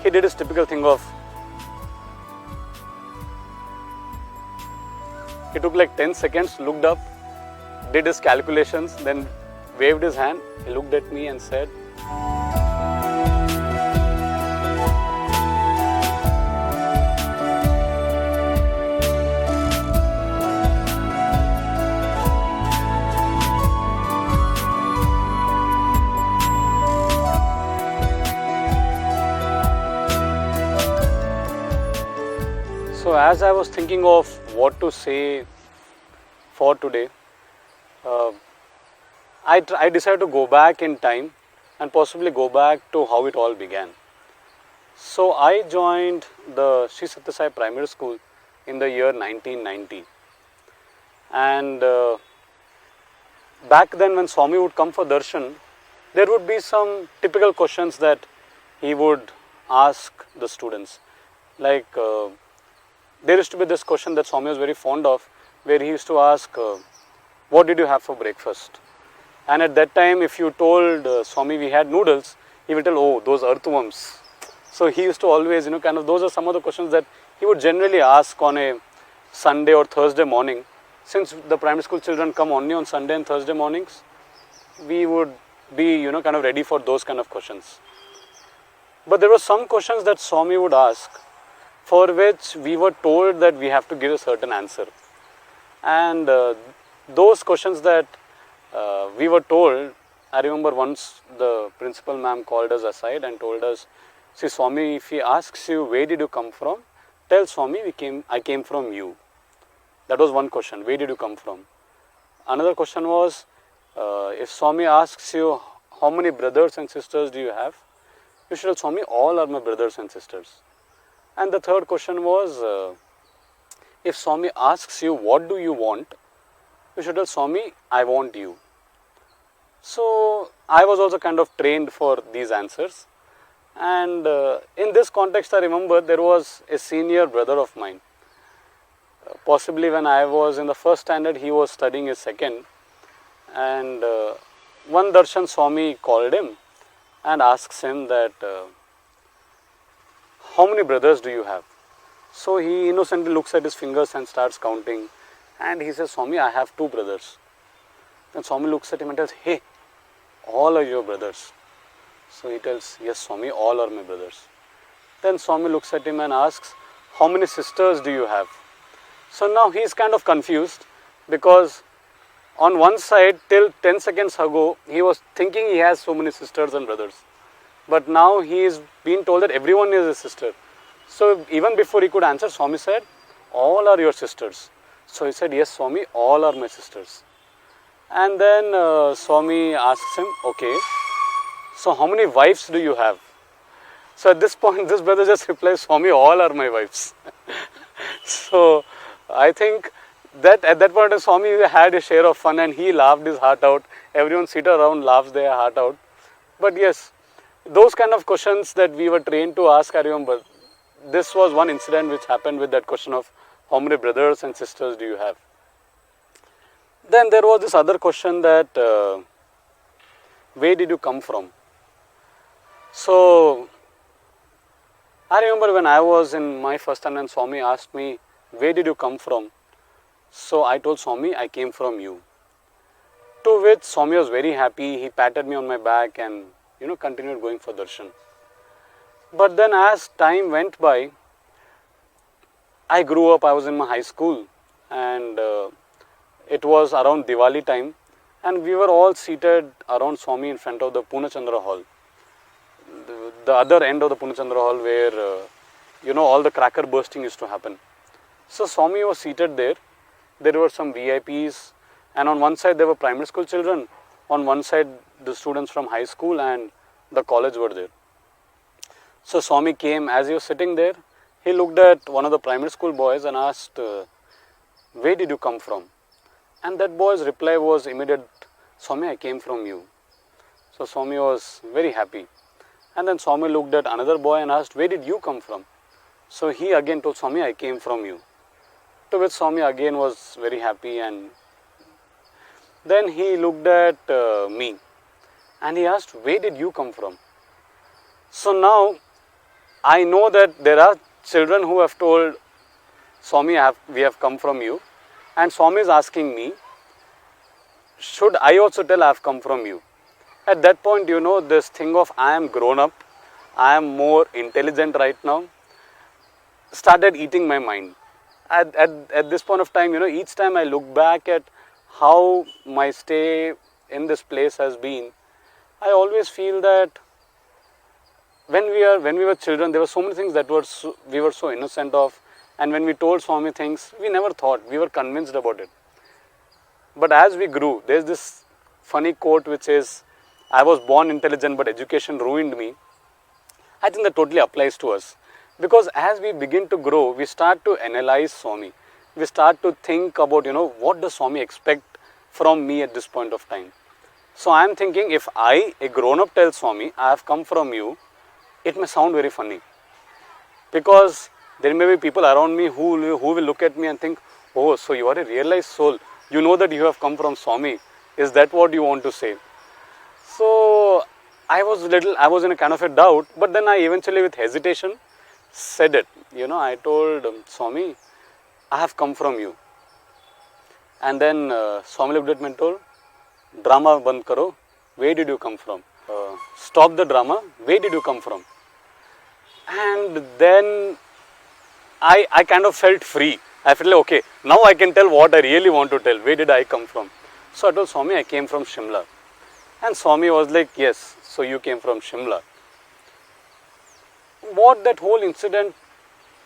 he did his typical thing of, he took like 10 seconds, looked up, did his calculations, then waved his hand. He looked at me and said, so as I was thinking of what to say for today, I decided to go back in time and possibly go back to how it all began. So I joined the Sri Sathya Sai Primary School in the year 1990, and back then when Swami would come for darshan, there would be some typical questions that he would ask the students. Like there used to be this question that Swami was very fond of, where he used to ask, what did you have for breakfast? And at that time, if you told Swami we had noodles, he would tell, oh, those earthworms. So he used to always, kind of, those are some of the questions that he would generally ask on a Sunday or Thursday morning. Since the primary school children come only on Sunday and Thursday mornings, we would be, kind of ready for those kind of questions. But there were some questions that Swami would ask, for which we were told that we have to give a certain answer. And those questions that we were told, I remember once the principal ma'am called us aside and told us, see Swami, if he asks you where did you come from, tell Swami I came from you. That was one question, where did you come from? Another question was, if Swami asks you how many brothers and sisters do you have, you should tell Swami all are my brothers and sisters. And the third question was, if Swami asks you what do you want, you should tell Swami I want you. So I was also kind of trained for these answers, and in this context I remember there was a senior brother of mine. Possibly when I was in the first standard, he was studying his second, and one darshan Swami called him and asks him that, how many brothers do you have? So he innocently looks at his fingers and starts counting, and he says, Swami, I have 2 brothers. Then Swami looks at him and tells, hey, all are your brothers. So he tells, yes Swami, all are my brothers. Then Swami looks at him and asks, how many sisters do you have? So now he is kind of confused, because on one side till 10 seconds ago he was thinking he has so many sisters and brothers, but now he is being told that everyone is a sister. So even before he could answer, Swami said, all are your sisters. So he said, yes Swami, all are my sisters. And then Swami asks him, okay, so how many wives do you have? So at this point this brother just replies, Swami, all are my wives. So I think that at that point Swami had a share of fun and he laughed his heart out. Everyone sit around, laughs their heart out. But yes, those kind of questions that we were trained to ask, I remember. This was one incident which happened with that question of how many brothers and sisters do you have. Then there was this other question that, where did you come from? So I remember when I was in my first time and Swami asked me, where did you come from? So I told Swami, I came from you. To which Swami was very happy. He patted me on my back and continued going for darshan. But then as time went by, I grew up, I was in my high school, and it was around Diwali time, and we were all seated around Swami in front of the Purnachandra hall. The other end of the Purnachandra hall where, all the cracker bursting used to happen. So Swami was seated there. There were some VIPs, and on one side there were primary school children, on one side the students from high school and the college were there. So Swami came, as he was sitting there, he looked at one of the primary school boys and asked, where did you come from? And that boy's reply was immediate, Swami, I came from you. So Swami was very happy. And then Swami looked at another boy and asked, where did you come from? So he again told Swami, I came from you. To which Swami again was very happy, and then he looked at me and he asked, where did you come from? So now I know that there are children who have told Swami, we have come from you, and Swami is asking me, should I also tell I have come from you? At that point, this thing of I am grown up, I am more intelligent right now, started eating my mind. At this point of time, each time I look back at how my stay in this place has been, I always feel that when we were children, there were so many things that we were so innocent of, and when we told Swami things, we never thought, we were convinced about it. But as we grew, there's this funny quote which says, I was born intelligent but education ruined me. I think that totally applies to us. Because as we begin to grow, we start to analyze Swami. We start to think about, what does Swami expect from me at this point of time. So I am thinking, if I, a grown-up, tell Swami, I have come from you, it may sound very funny. Because there may be people around me who will look at me and think, oh, so you are a realized soul. You know that you have come from Swami. Is that what you want to say? So I was in a kind of a doubt, but then I eventually with hesitation said it. I told Swami, I have come from you. And then Swami looked at me and told, drama band karo, where did you come from? Stop the drama, where did you come from? And then I kind of felt free. I felt like, okay, now I can tell what I really want to tell. Where did I come from? So I told Swami, I came from Shimla. And Swami was like, yes, so you came from Shimla. What that whole incident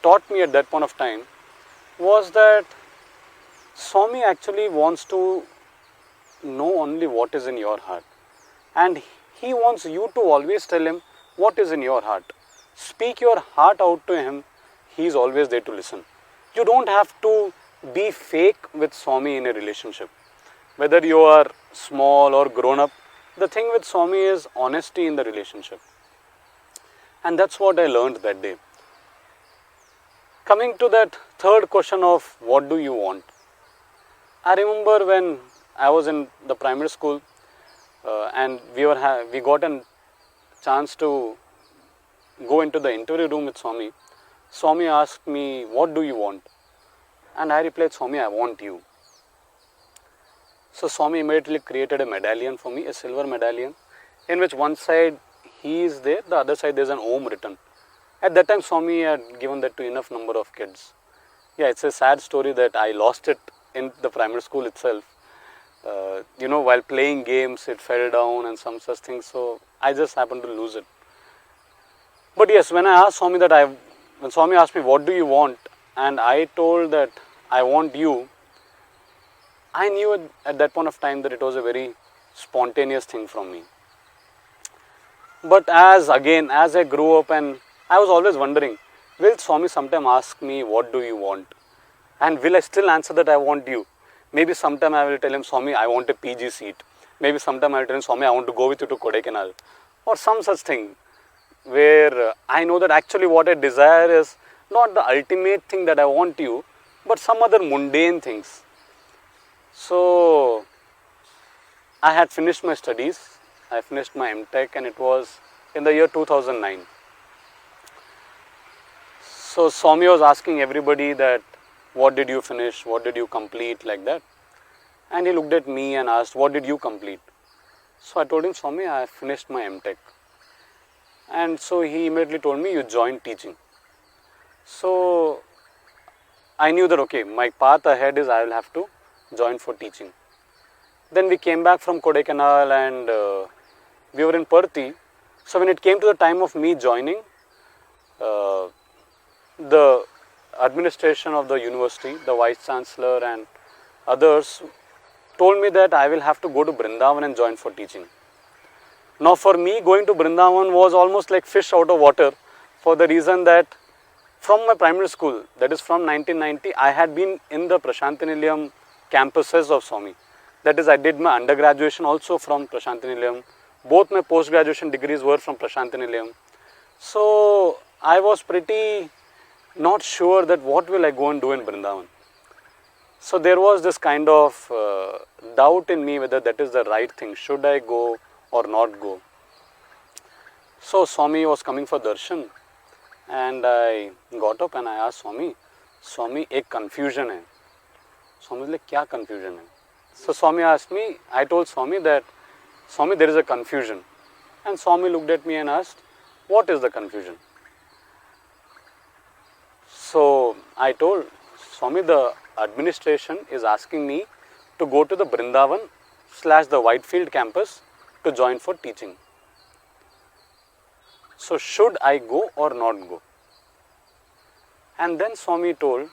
taught me at that point of time was that Swami actually wants to know only what is in your heart. And he wants you to always tell him what is in your heart. Speak your heart out to him. He is always there to listen. You don't have to be fake with Swami in a relationship. Whether you are small or grown up, the thing with Swami is honesty in the relationship. And that's what I learned that day. Coming to that third question of what do you want? I remember when I was in the primary school and we got a chance to go into the interview room with Swami. Swami asked me, what do you want? And I replied, Swami, I want you. So Swami immediately created a medallion for me, a silver medallion, in which one side he is there, the other side there is an Om written. At that time Swami had given that to enough number of kids. Yeah, it's a sad story that I lost it in the primary school itself. While playing games it fell down and some such things, so I just happened to lose it. But yes, when I asked Swami when Swami asked me, what do you want? And I told that I want you, I knew at that point of time that it was a very spontaneous thing from me. But as I grew up, and I was always wondering, will Swami sometime ask me, what do you want? And will I still answer that I want you? Maybe sometime I will tell him, Swami, I want a PG seat. Maybe sometime I will tell him, Swami, I want to go with you to Kodaikanal. Or some such thing, where I know that actually what I desire is not the ultimate thing that I want you, but some other mundane things. So I had finished my studies, I finished my MTech, and it was in the year 2009. So Swami was asking everybody that, what did you finish, what did you complete, like that. And he looked at me and asked, what did you complete? So I told him, Swami, I finished my MTech. And so he immediately told me, you joined teaching. So I knew that, okay, my path ahead is I will have to join for teaching. Then we came back from Kodaikanal and we were in Parthi. So when it came to the time of me joining, the administration of the university, the Vice Chancellor and others told me that I will have to go to Brindavan and join for teaching. Now for me, going to Brindavan was almost like fish out of water, for the reason that from my primary school, that is from 1990, I had been in the Prasanthi Nilayam campuses of Swami. That is, I did my undergraduation also from Prasanthi Nilayam. Both my post-graduation degrees were from Prasanthi Nilayam. So I was pretty not sure that what will I go and do in Brindavan. So there was this kind of doubt in me whether that is the right thing. Should I go or not go? So Swami was coming for darshan, And I got up and I asked Swami, Swami, एक confusion है. Swami like, क्या confusion है? So Swami asked me, I told Swami that, Swami, there is a confusion. And Swami looked at me and asked, what is the confusion? So I told Swami, the administration is asking me to go to the Brindavan / the Whitefield campus to join for teaching. So should I go or not go? And then Swami told,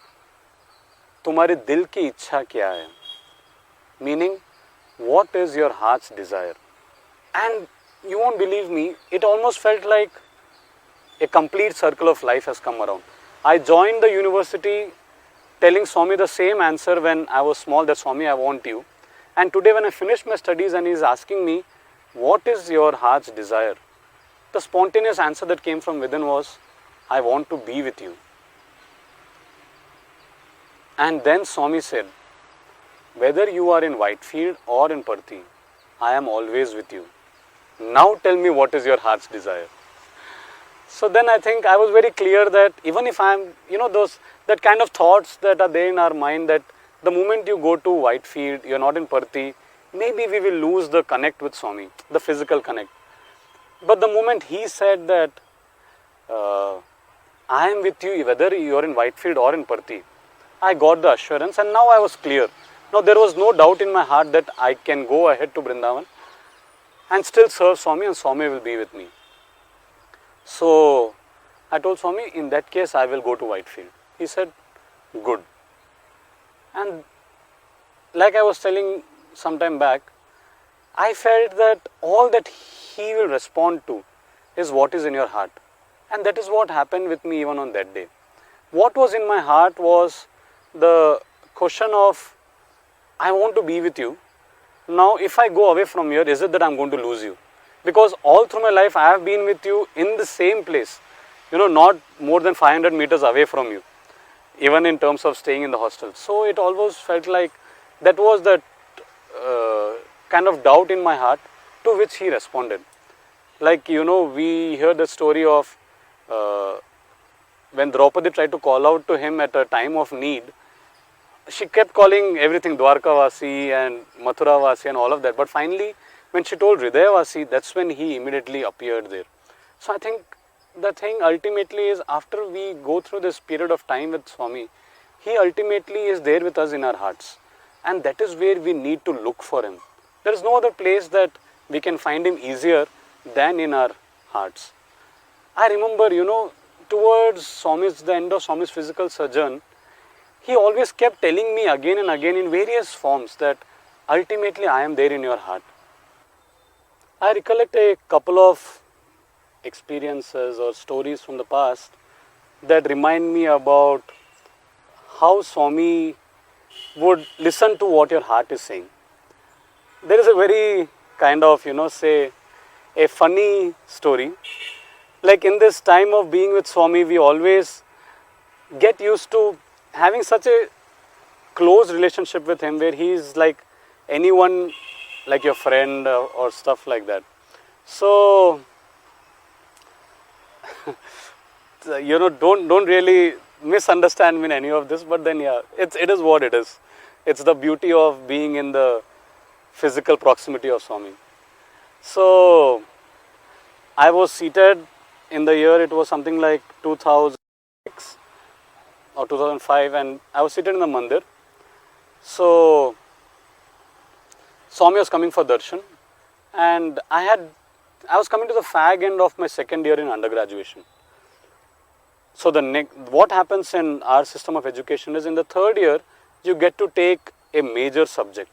तुम्हारे दिल की इच्छा क्या है? Meaning, what is your heart's desire? And you won't believe me, it almost felt like a complete circle of life has come around. I joined the university telling Swami the same answer when I was small, that Swami, I want you. And today when I finished my studies and he is asking me, what is your heart's desire? The spontaneous answer that came from within was, I want to be with you. And then Swami said, whether you are in Whitefield or in Parthi, I am always with you. Now tell me what is your heart's desire. So then I think I was very clear that even if I am, that kind of thoughts that are there in our mind, that the moment you go to Whitefield, you are not in Parthi, maybe we will lose the connect with Swami, the physical connect. But the moment he said that, I am with you whether you are in Whitefield or in Parthi, I got the assurance and now I was clear. Now there was no doubt in my heart that I can go ahead to Brindavan and still serve Swami and Swami will be with me. So I told Swami, in that case I will go to Whitefield. He said, good. And like I was telling some time back, I felt that all that he will respond to is what is in your heart. And that is what happened with me even on that day. What was in my heart was the question of, I want to be with you. Now if I go away from here, is it that I am going to lose you? Because all through my life I have been with you in the same place, not more than 500 meters away from you, even in terms of staying in the hostel. So it always felt like that was that kind of doubt in my heart, to which he responded. Like, we heard the story of when Draupadi tried to call out to him at a time of need, she kept calling everything Dwarkavasi and Mathuravasi and all of that. But finally, when she told Hridayavasi, that's when he immediately appeared there. So I think the thing ultimately is, after we go through this period of time with Swami, he ultimately is there with us in our hearts. And that is where we need to look for him. There is no other place that we can find him easier than in our hearts. I remember, towards the end of Swami's physical sojourn, he always kept telling me again and again in various forms that ultimately I am there in your heart. I recollect a couple of experiences or stories from the past that remind me about how Swami would listen to what your heart is saying. There is a very kind of, say, a funny story. Like in this time of being with Swami, we always get used to having such a close relationship with him, where he is like anyone, like your friend or stuff like that. So, don't really misunderstand me in any of this, but then yeah, it is what it is. It's the beauty of being in the physical proximity of Swami. So I was seated in the year, it was something like 2006 or 2005, and I was seated in the mandir. So Swami was coming for darshan, and I was coming to the fag end of my second year in undergraduation. So what happens in our system of education is, in the third year you get to take a major subject.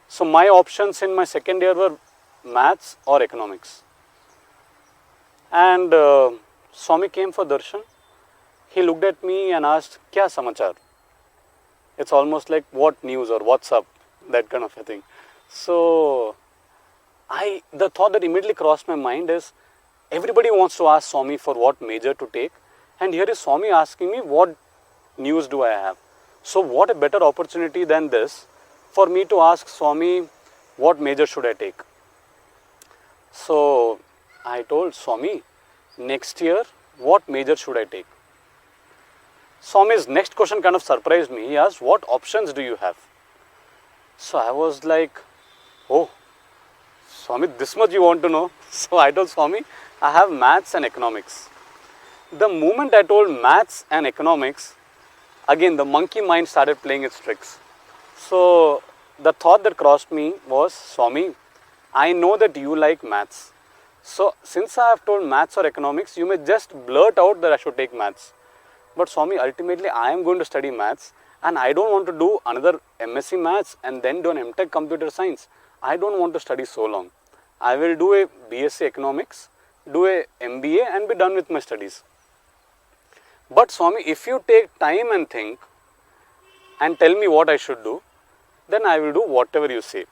So my options in my second year were maths or economics. And Swami came for darshan. He looked at me and asked, "Kya samachar?" It's almost like what news or what's up, that kind of a thing. So the thought that immediately crossed my mind is, everybody wants to ask Swami for what major to take, and here is Swami asking me what news do I have. So what a better opportunity than this for me to ask Swami what major should I take. So I told Swami, next year what major should I take? Swami's next question kind of surprised me. He asked, what options do you have? So I was like, oh, Swami, this much you want to know? So I told Swami, I have maths and economics. The moment I told maths and economics, again the monkey mind started playing its tricks. So the thought that crossed me was, Swami, I know that you like maths. So since I have told maths or economics, you may just blurt out that I should take maths. But Swami, ultimately I am going to study maths and I don't want to do another MSc maths and then do an MTech computer science. I don't want to study so long. I will do a BSc economics, do a MBA and be done with my studies. But Swami, if you take time and think and tell me what I should do, then I will do whatever you say.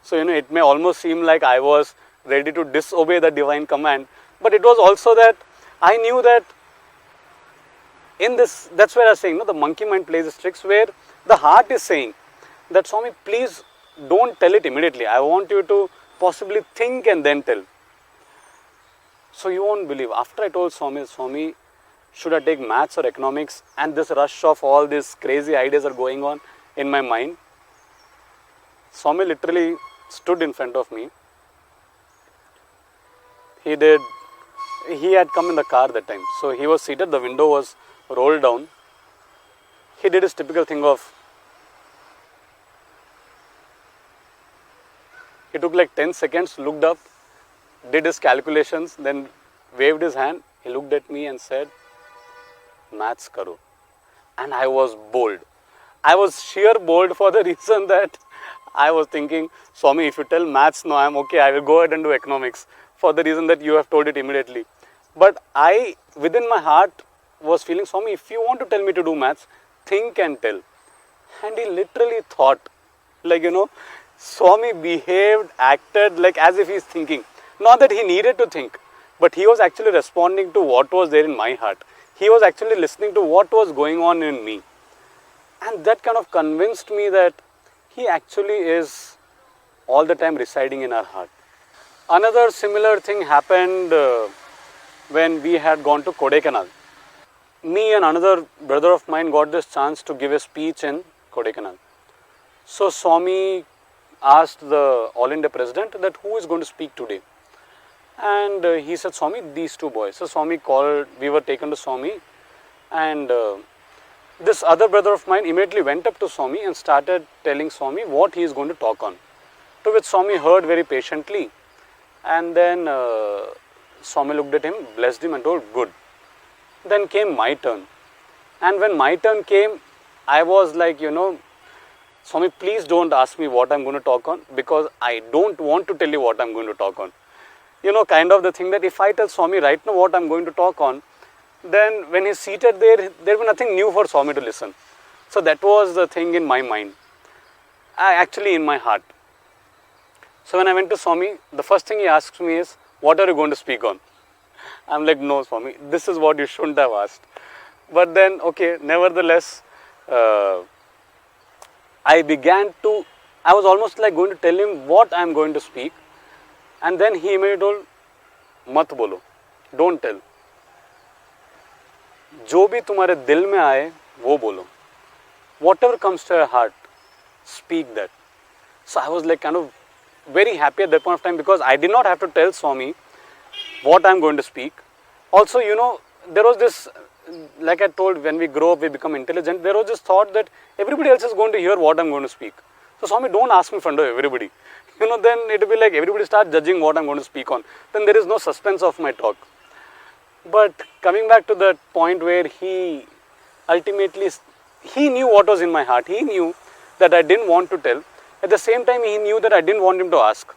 So, it may almost seem like I was ready to disobey the divine command, but it was also that I knew that in this, that's where I was saying, the monkey mind plays its tricks, where the heart is saying that, Swami, please don't tell it immediately. I want you to possibly think and then tell. So you won't believe, after I told Swami, should I take maths or economics, and this rush of all these crazy ideas are going on in my mind, Swami literally stood in front of me. He had come in the car that time. So he was seated, the window was rolled down. He did his typical thing of, he took like 10 seconds, looked up, did his calculations, then waved his hand. He looked at me and said, maths karo. And I was bold. I was sheer bold for the reason that I was thinking, Swami, if you tell maths, no, I am okay, I will go ahead and do economics, for the reason that you have told it immediately. But I, within my heart, was feeling, Swami, if you want to tell me to do maths, think and tell. And he literally thought, Swami behaved, acted like as if he is thinking. Not that he needed to think, but he was actually responding to what was there in my heart. He was actually listening to what was going on in me. And that kind of convinced me that he actually is all the time residing in our heart. Another similar thing happened when we had gone to Kodaikanal. Me and another brother of mine got this chance to give a speech in Kodaikanal. So Swami asked the All India President that who is going to speak today. And he said, Swami, these two boys. So Swami called, we were taken to Swami, and this other brother of mine immediately went up to Swami and started telling Swami what he is going to talk on. To which Swami heard very patiently, and then Swami looked at him, blessed him and told, good. Then came my turn, and when my turn came, I was like, Swami, please don't ask me what I am going to talk on, because I don't want to tell you what I am going to talk on. Kind of the thing that if I tell Swami right now what I am going to talk on, then when he's seated there will be nothing new for Swami to listen. So that was the thing in my mind, actually in my heart. So when I went to Swami, the first thing he asks me is, what are you going to speak on? I'm like, no Swami, this is what you shouldn't have asked. But then, okay, nevertheless, I was almost like going to tell him what I'm going to speak. And then he immediately told, mat bolo, don't tell. जो भी तुम्हारे दिल में आए वो बोलो. Whatever comes to your heart, speak that. So I was like kind of very happy at that point of time, because I did not have to tell Swami what I am going to speak. Also, there was this, like I told, when we grow up, we become intelligent, there was this thought that everybody else is going to hear what I am going to speak. So Swami, don't ask me in front of everybody. Then it will be like everybody starts judging what I am going to speak on. Then there is no suspense of my talk. But coming back to that point where he ultimately, he knew what was in my heart. He knew that I didn't want to tell. At the same time, he knew that I didn't want him to ask.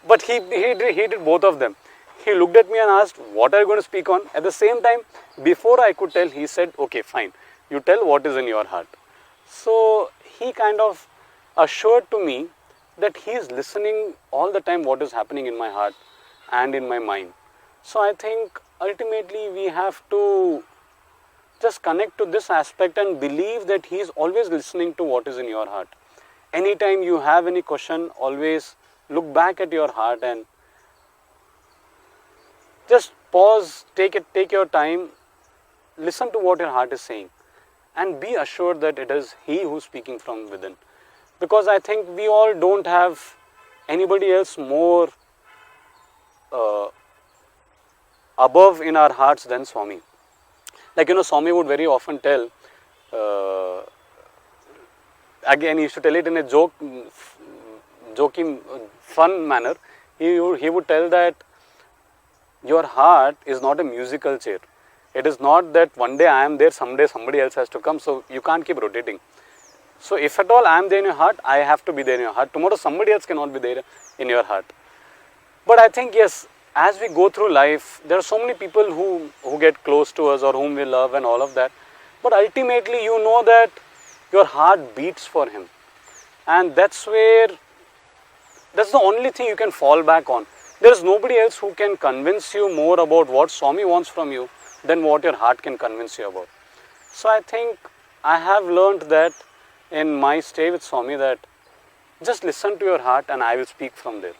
But he did both of them. He looked at me and asked, what are you going to speak on? At the same time, before I could tell, he said, okay, fine. You tell what is in your heart. So he kind of assured to me that he is listening all the time what is happening in my heart and in my mind. So I think ultimately we have to just connect to this aspect and believe that he is always listening to what is in your heart. Anytime you have any question, always look back at your heart and just pause, take your time, listen to what your heart is saying, and be assured that it is He who's speaking from within. Because I think we all don't have anybody else more above in our hearts than Swami. Like, Swami would very often tell, again he used to tell it in a joking, fun manner. He would tell that your heart is not a musical chair. It is not that one day I am there, someday somebody else has to come, so you can't keep rotating. So if at all I am there in your heart, I have to be there in your heart. Tomorrow somebody else cannot be there in your heart. But I think, yes, as we go through life, there are so many people who get close to us or whom we love and all of that. But ultimately you know that your heart beats for Him. And that's the only thing you can fall back on. There is nobody else who can convince you more about what Swami wants from you than what your heart can convince you about. So I think I have learned that in my stay with Swami, that just listen to your heart and I will speak from there.